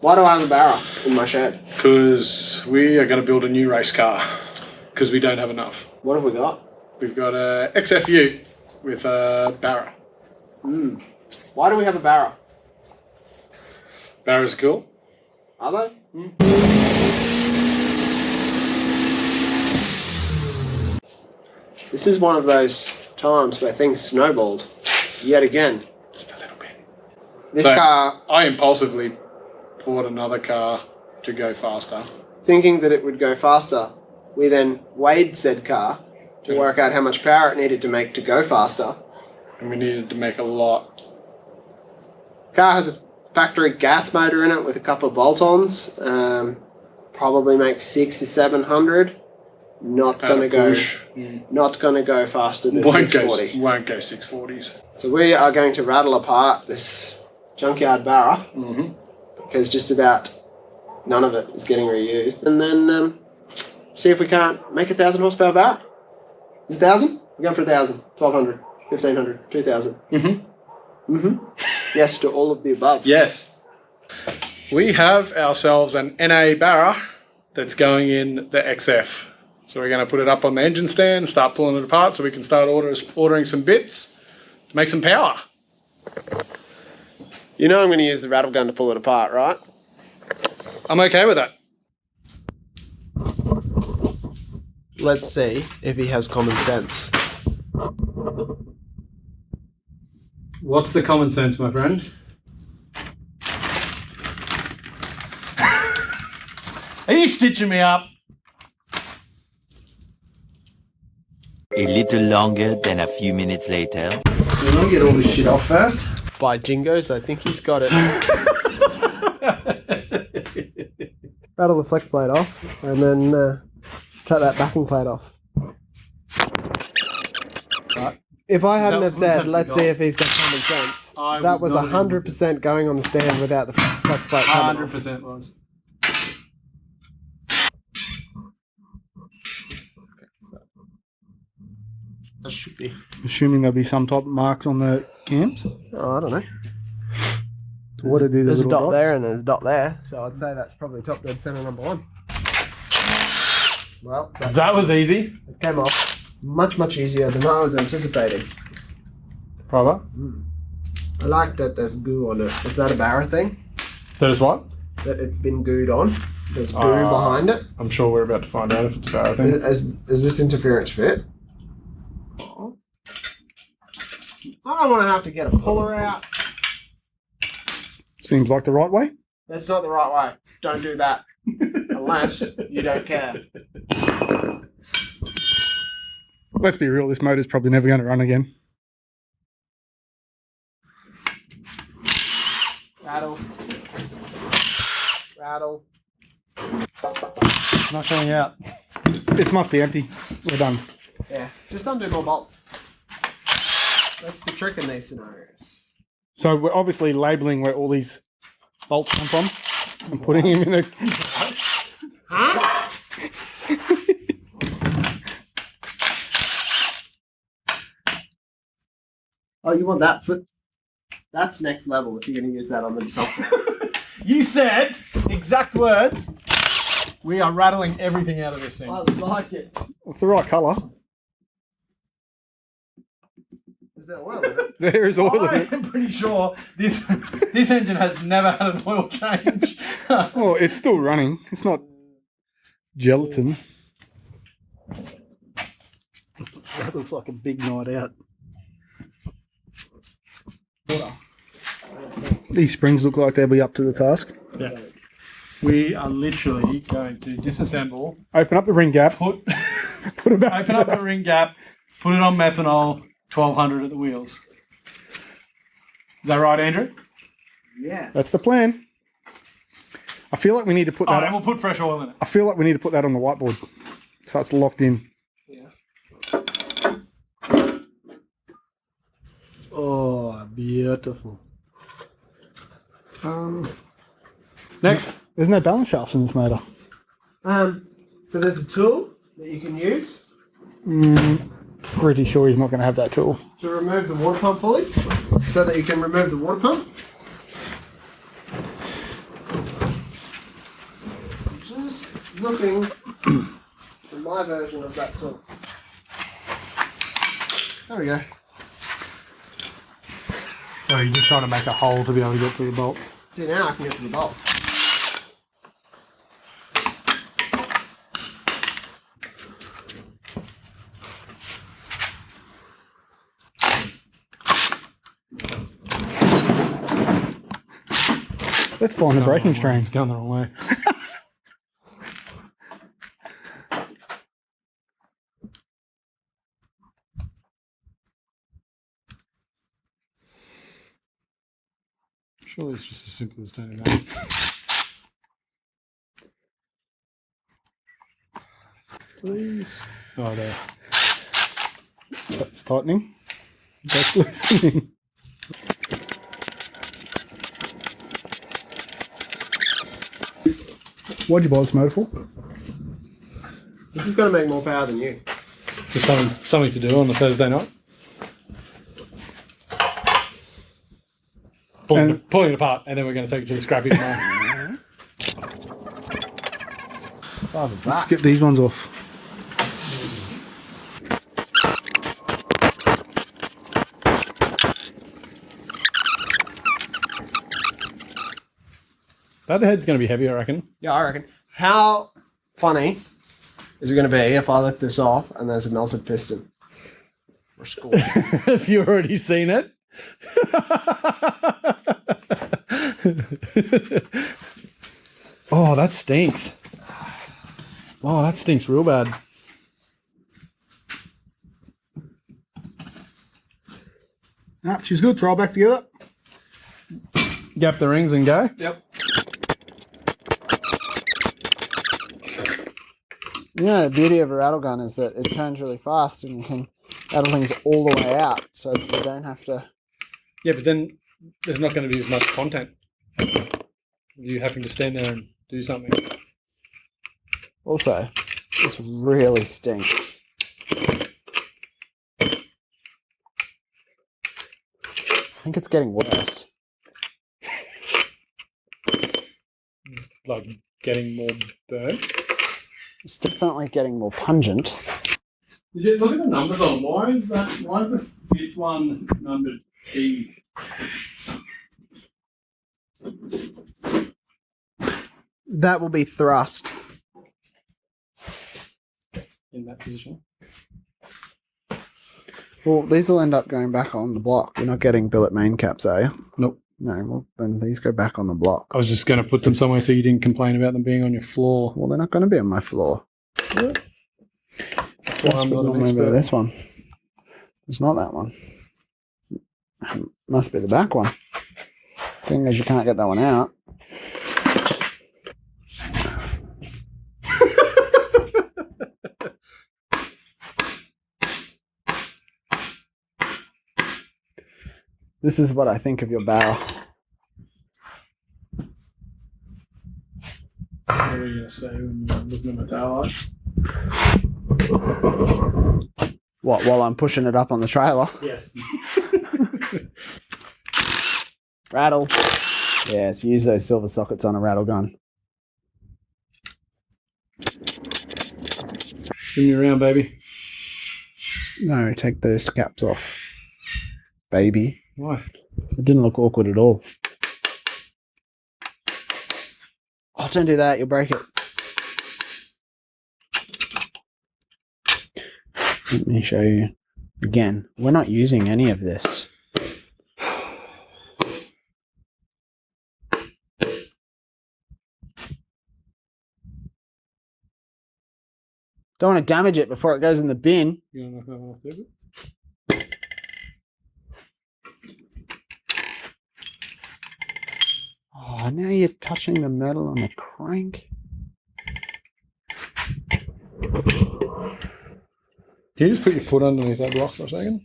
Why do I have a Barra in my shed? Because we are going to build a new race car. Because we don't have enough. What have we got? We've got a XFU with a Barra. Why do we have a Barra? Barras are cool. Are they? This is one of those times where things snowballed. Yet again. Just a little bit. This car... I impulsively bought another car to go faster. Thinking that it would go faster, we then weighed said car to work out how much power it needed to make to go faster. And we needed to make a lot. Car has a factory gas motor in it with a couple of bolt-ons. Probably makes 600 to 700. Not gonna go faster than 640. Won't go 640s. So we are going to rattle apart this junkyard Barra because just about none of it is getting reused, and then see if we can't make a 1,000 horsepower Barra. Is it 1,000? We're going for 1,000, 1,200, 1,500, 2,000. Yes to all of the above. Yes. We have ourselves an NA Barra that's going in the XF. So we're going to put it up on the engine stand, start pulling it apart so we can start ordering some bits to make some power. You know I'm going to use the rattle gun to pull it apart, right? I'm okay with that. Let's see if he has common sense. What's the common sense, my friend? Are you stitching me up? A little longer than a few minutes later. You want to get all this shit off first? By jingos, I think he's got it. Rattle the flex plate off and then take that backing plate off. Right. If I hadn't have said, let's see if he's got common sense, that was 100% going on the stand without the flex plate coming off. 100% was. That should be. Assuming there'll be some type of marks on the cams. Oh, I don't know. What do There's a dot dots? there and there's a dot there, so I'd say that's probably top dead center number 1. Well, That was easy. it came off much easier than I was anticipating. Brother. I like that there's goo on it. Is that a Barra thing? That is what? That it's been gooed on? There's goo behind it? I'm sure we're about to find out if it's a Barra thing. Is this interference fit? I don't want to have to get a puller out. Seems like the right way. That's not the right way. Don't do that. Unless you don't care. Let's be real, this motor's probably never going to run again. Rattle. Rattle. Not going out. It must be empty. We're done. Yeah, just undo more bolts. That's the trick in these scenarios. So we're obviously labelling where all these bolts come from and putting them in a... Huh? Oh, you want that foot? That's next level if you're going to use that on the software. You said, exact words, we are rattling everything out of this thing. I like it. It's the right colour. Is there oil in it? There is oil in I it. am pretty sure this engine has never had an oil change. Oh, it's still running. It's not gelatin. That looks like a big night out. These springs look like they'll be up to the task. Yeah. We are literally going to disassemble, Open up the ring gap. put It back open up the ring gap, put it on methanol, 1200 at the wheels. Is that right, Andrew? Yeah. That's the plan. I feel like we need to put that. And we'll put fresh oil in it. I feel like we need to put that on the whiteboard, so it's locked in. Yeah. Oh, beautiful. Next. There's no balance shafts in this motor. So there's a tool that you can use Pretty sure he's not going to have that tool. to remove the water pump pulley, so that you can remove the water pump. just looking for my version of that tool. There we go. So you're just trying to make a hole to be able to get to the bolts. See, now I can get to the bolts. Let's find the braking It's strain. going the wrong way. Surely it's just as simple as turning that. Please. Oh, there. That's tightening. That's loosening. What'd you buy this motor for? This is going to make more power than you. Just something to do on a Thursday night. Pulling it apart, and then we're going to take it to the scrappy tomorrow. It's either Let's that. get these ones off. That head's going to be heavy, I reckon. Yeah, I reckon. How funny is it going to be if I lift this off and there's a melted piston? Or score. Have you already seen it? Oh, that stinks. Oh, that stinks real bad. Ah, she's good. Throw her back together. Gap the rings and go. Yep. You know, the beauty of a rattle gun is that it turns really fast and you can rattle things all the way out, so that you don't have to... Yeah, but then there's not going to be as much content. You having to stand there and do something. Also, this really stinks. I think it's getting worse. It's like getting more burnt. It's definitely getting more pungent. Did you look at the numbers on? Why is the fifth one numbered T? That will be thrust. In that position? Well, these will end up going back on the block. You're not getting billet main caps, are you? Nope. No, well, then these go back on the block. I was just going to put them somewhere so you didn't complain about them being on your floor. Well, they're not going to be on my floor. That's why I'm not an Maybe expert. this one. It's not that one. Must be the back one. Seeing as you can't get that one out. This is what I think of your barrel. What are you going to say when you're looking at my tail lights? What, while I'm pushing it up on the trailer? Yes. Rattle. Yes, use those silver sockets on a rattle gun. Spin me around, baby. No, take those caps off. Baby. Why? It didn't look awkward at all. Oh, don't do that, you'll break it. Let me show you. Again, we're not using any of this. Don't want to damage it before it goes in the bin. You want to knock that one off there? Oh, now you're touching the metal on the crank. Can you just put your foot underneath that block for a second?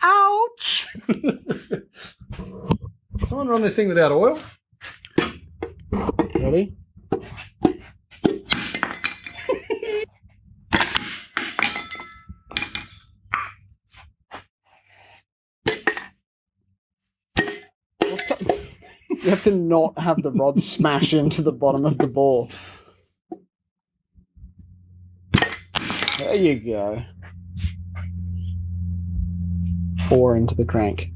Ouch! Someone run this thing without oil? Ready? You have to not have the rod smash into the bottom of the bore. There you go. 4 into the crank.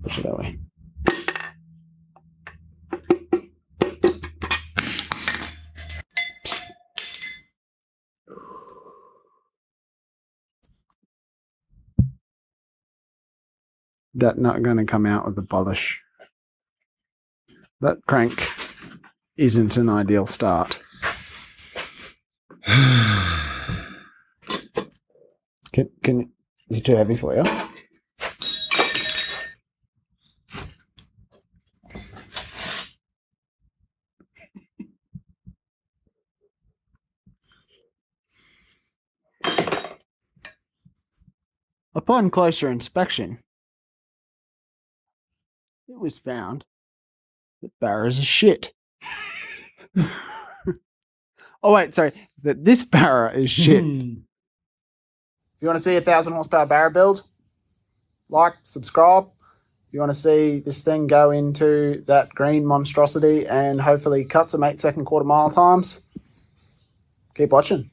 Push it that way. That not going to come out with a polish. That crank isn't an ideal start. Can is it too heavy for you? Upon closer inspection, it was found that Barras is shit. Oh wait, sorry, that this Barra is shit. If you want to see a 1,000 horsepower Barra build, like, subscribe. If you want to see this thing go into that green monstrosity and hopefully cut some 8-second quarter mile times, keep watching.